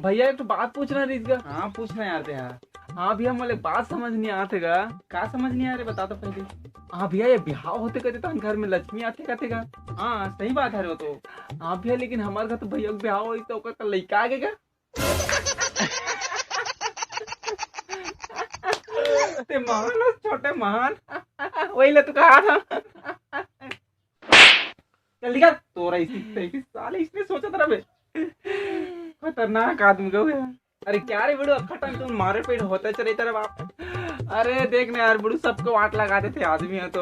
भैया एक तो बात पूछना रही इसका। हाँ पूछना यार तेरा। हाँ भैया मुझे बात समझ नहीं आते का। का समझ नहीं आ रहे बता तो पहले। हाँ भैया ये ब्याह होते कहते तो घर में लक्ष्मी आते कहते का। हाँ सही बात है वो तो। हाँ भैया लेकिन हमारे घर तो भैया का ब्याह हो तो ओकर लड़का आगे का। ते महान हो, छोटे महान वही ले तू कहा था। चल निकल तोरा इसी साले इसने सोचा था बे। खतरनाक आदमी को गया। अरे क्या रे बड़ू खटन तुम मारे पेट होता चले तेरे बाप। अरे देखने यार बड़ू सबको वाट लगा देते आदमी है तो।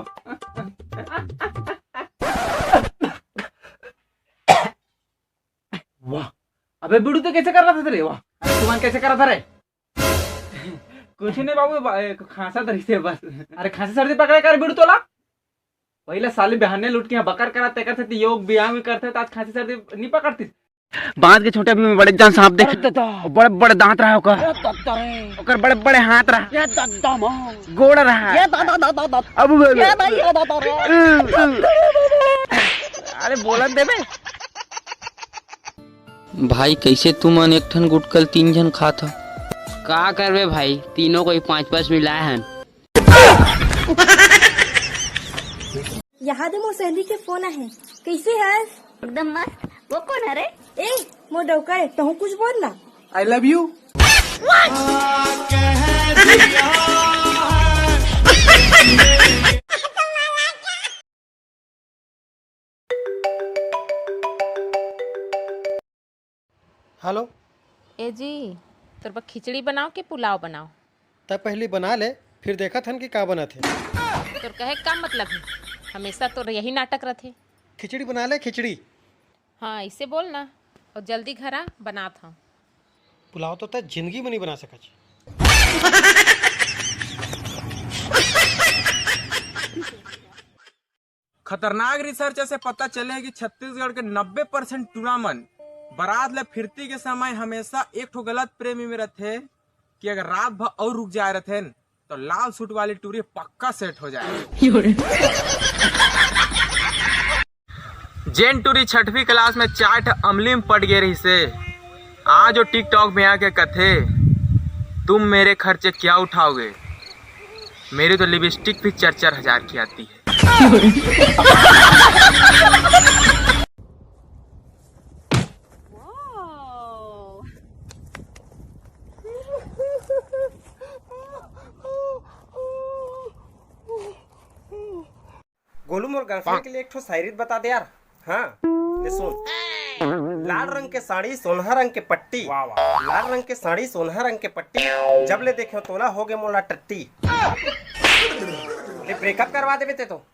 वाह अबे बड़ू तो कैसे कर रहा था तेरे। वाह तुम कैसे कर रहा था रे। कुछ नहीं बाबू खांसा धरी से बस। अरे खांसी सर्दी पकड़े कर बिड़ू तोला। पहले साले बहाने लुट के बकर कराते करते योग व्यायाम भी करते आज खांसी सर्दी नहीं पकड़ती। बांध के छोटे अभी में बड़े जान सांप देख। बड़े बड़े दांत रहा ओकर बड़े बड़े हाथ रहा गोड़ रहा। अब अरे बोला देबे भाई कैसे तुम मन एक ठन गुटकल 3 जन खा था। का करबे भाई तीनों को 5-5 मिलाए हैं। यहाँ दे मोर सहेली के फोन है। कैसे है? एकदम मस्त। वो कौन है रे? ए मोर डौका है तो कुछ बोल ना। I love you. हेलो ए जी तोर पर खिचड़ी बनाओ कि पुलाव बनाओ? तब पहले बना ले फिर देखा थन कि का बना थे। तोर कहे का मतलब है? हमेशा तो यही नाटक रहते। खिचड़ी बना ले खिचड़ी। हाँ इसे बोल ना और जल्दी घरा बना था। पुलाव तो जिंदगी में नहीं बना सका। खतरनाक रिसर्च से पता चले कि छत्तीसगढ़ के 90% टूर्नामेंट बारात ले फिरती के समय हमेशा एक ठो गलत प्रेमी में रहते कि अगर रात भर और रुक जाए रहते तो लाल सूट वाली टूरी पक्का सेट हो जाए। जेन टूरी 6वीं क्लास में 4 अमली में पड़ गए रही से आज वो टिकटॉक में आके कथे तुम मेरे खर्चे क्या उठाओगे। मेरी तो लिपस्टिक भी 4-4 हजार की आती है। गोलू मोर गर्लफ्रेंड के लिए एक ठो शायरी बता दे यार। हाँ ले सुन। लाल रंग के साड़ी सोनहा रंग के पट्टी। लाल रंग के साड़ी सोनहा रंग के पट्टी जब ले देखे तोला हो गए मोला टट्टी। ले ब्रेकअप करवा दे बेटे तो।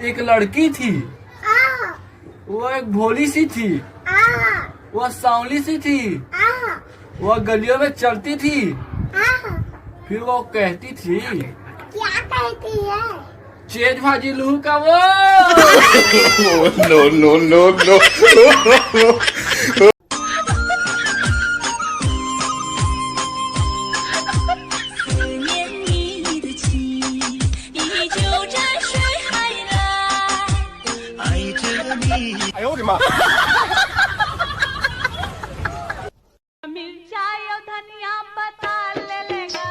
एक लड़की थी वो एक भोली सी थी वो सांवली सी थी वो गलियों में चलती थी फिर वो कहती थी क्या कहती है? चेज भाजी लूह का वो। No no no no. मिर्चाई और धनिया पता ले लेगा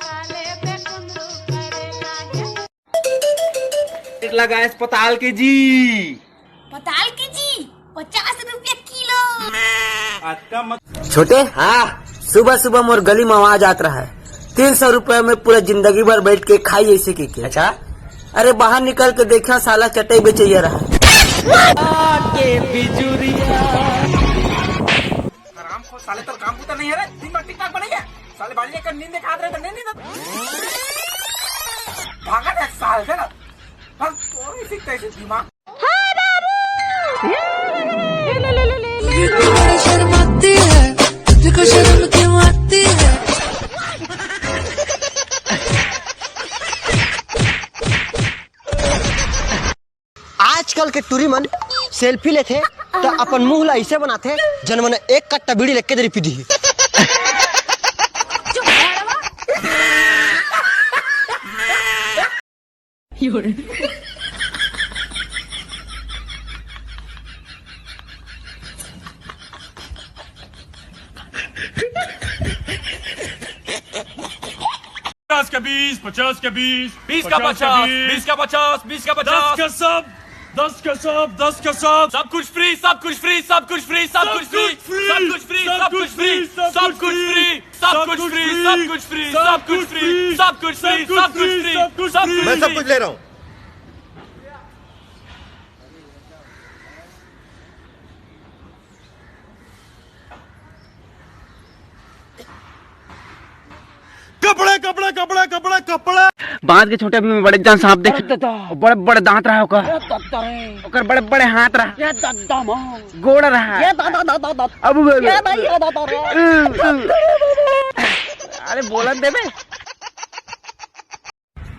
काले पे कुंदरू करेला। लगा अस्पताल के जी। पताल की जी 50 रुपया किलो। आज का मत छोटे हाँ सुबह सुबह मोर गली में आवाज आता रहा है 300 रुपए में पूरा जिंदगी भर बैठ के खाई ऐसे की। अच्छा अरे बाहर निकल के देखा साला चटाई बेचैया रहा। आराम को साले तो काम तो नहीं है रे। दिन भर टिकटॉक बनेगा साले बाली लेकर नींद खा रहे तो नहीं भागा दे साल से ना। हम कोई सीखता है दिमाग। शर्माती है तुझको शर्म क्यों आती है। आजकल के टूरी मन सेल्फी लेते तो अपन मुंह ला ऐसे बनाते जन मन एक कट्टा बीड़ी लेके दरी पीधी। पचास का 20, 50 का 20, 20 का 50, 20 का 50, 20 का 50, 10 का सब, 10 का सब, 10 का सब कुछ फ्री, सब कुछ फ्री, सब कुछ फ्री, सब कुछ फ्री, सब कुछ फ्री, सब कुछ फ्री, सब कुछ फ्री, सब कुछ फ्री, सब कुछ फ्री, सब कुछ फ्री, सब कुछ फ्री, सब कुछ फ्री, मैं सब कुछ ले रहा हूँ। कपड़े कपड़े कपड़े कपड़े कपड़े बांध के छोटे में बड़े जान सांप देख, बड़े बड़े दांत रहा ओकर बड़े बड़े हाथ रहा, गोड़ रहा, अब अरे बोला दे बे।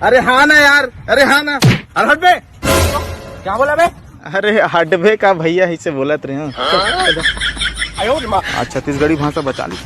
अरे हाँ ना यार, अरे हाँ ना, अरे हट बे। क्या बोला बे? अरे हटबे का भैया ही से बोलत रहे हैं। छत्तीसगढ़ी भाषा बचा ली।